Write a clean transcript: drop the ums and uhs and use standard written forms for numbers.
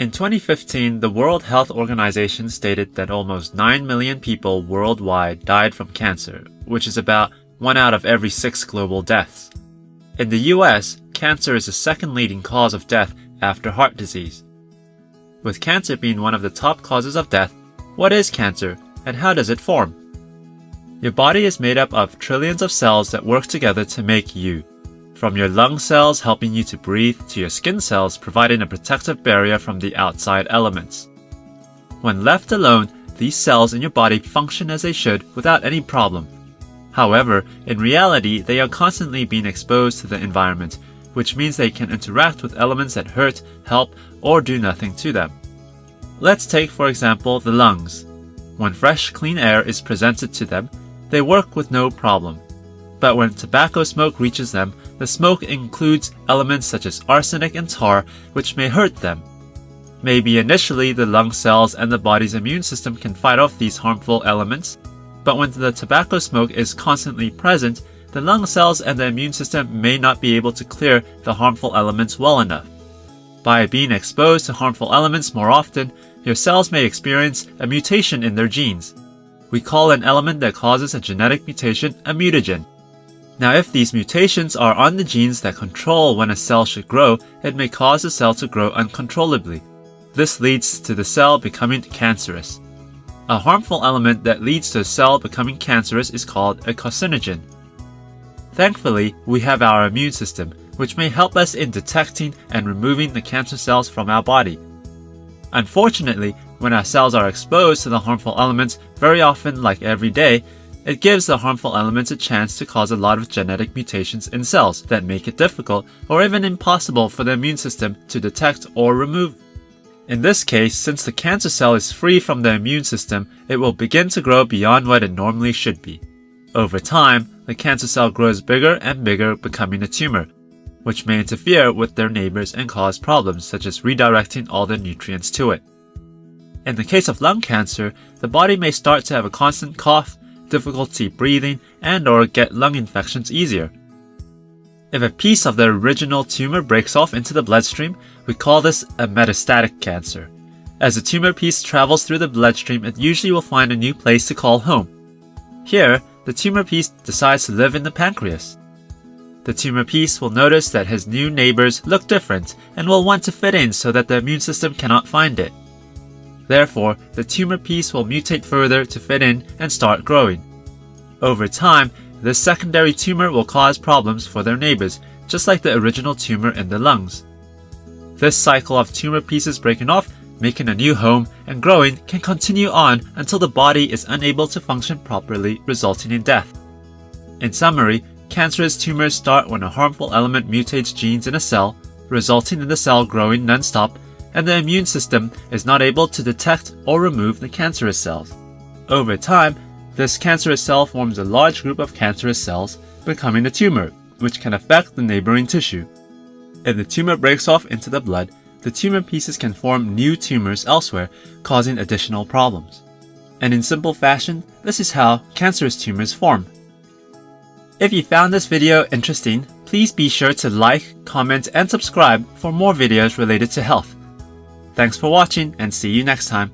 In 2015, the World Health Organization stated that almost 9 million people worldwide died from cancer, which is about 1 out of every 6 global deaths. In the US, cancer is the second leading cause of death after heart disease. With cancer being one of the top causes of death, what is cancer and how does it form? Your body is made up of trillions of cells that work together to make you. From your lung cells helping you to breathe to your skin cells providing a protective barrier from the outside elements. When left alone, these cells in your body function as they should without any problem. However, in reality, they are constantly being exposed to the environment, which means they can interact with elements that hurt, help, or do nothing to them. Let's take, for example, the lungs. When fresh, clean air is presented to them, they work with no problem. But when tobacco smoke reaches them, the smoke includes elements such as arsenic and tar, which may hurt them. Maybe initially the lung cells and the body's immune system can fight off these harmful elements, but when the tobacco smoke is constantly present, the lung cells and the immune system may not be able to clear the harmful elements well enough. By being exposed to harmful elements more often, your cells may experience a mutation in their genes. We call an element that causes a genetic mutation a mutagen. Now, if these mutations are on the genes that control when a cell should grow, it may cause the cell to grow uncontrollably. This leads to the cell becoming cancerous. A harmful element that leads to a cell becoming cancerous is called a carcinogen. Thankfully, we have our immune system, which may help us in detecting and removing the cancer cells from our body. Unfortunately, when our cells are exposed to the harmful elements very often, like every day, it gives the harmful elements a chance to cause a lot of genetic mutations in cells that make it difficult or even impossible for the immune system to detect or remove. In this case, since the cancer cell is free from the immune system, it will begin to grow beyond what it normally should be. Over time, the cancer cell grows bigger and bigger, becoming a tumor, which may interfere with their neighbors and cause problems such as redirecting all the nutrients to it. In the case of lung cancer, the body may start to have a constant cough, difficulty breathing, and/or get lung infections easier. If a piece of the original tumor breaks off into the bloodstream, we call this a metastatic cancer. As the tumor piece travels through the bloodstream, it usually will find a new place to call home. Here, the tumor piece decides to live in the pancreas. The tumor piece will notice that his new neighbors look different and will want to fit in so that the immune system cannot find it. Therefore, the tumor piece will mutate further to fit in and start growing. Over time, this secondary tumor will cause problems for their neighbors, just like the original tumor in the lungs. This cycle of tumor pieces breaking off, making a new home, and growing can continue on until the body is unable to function properly, resulting in death. In summary, cancerous tumors start when a harmful element mutates genes in a cell, resulting in the cell growing non-stop, and the immune system is not able to detect or remove the cancerous cells. Over time, this cancerous cell forms a large group of cancerous cells, becoming a tumor, which can affect the neighboring tissue. If the tumor breaks off into the blood, the tumor pieces can form new tumors elsewhere, causing additional problems. And in simple fashion, this is how cancerous tumors form. If you found this video interesting, please be sure to like, comment, and subscribe for more videos related to health. Thanks for watching and see you next time.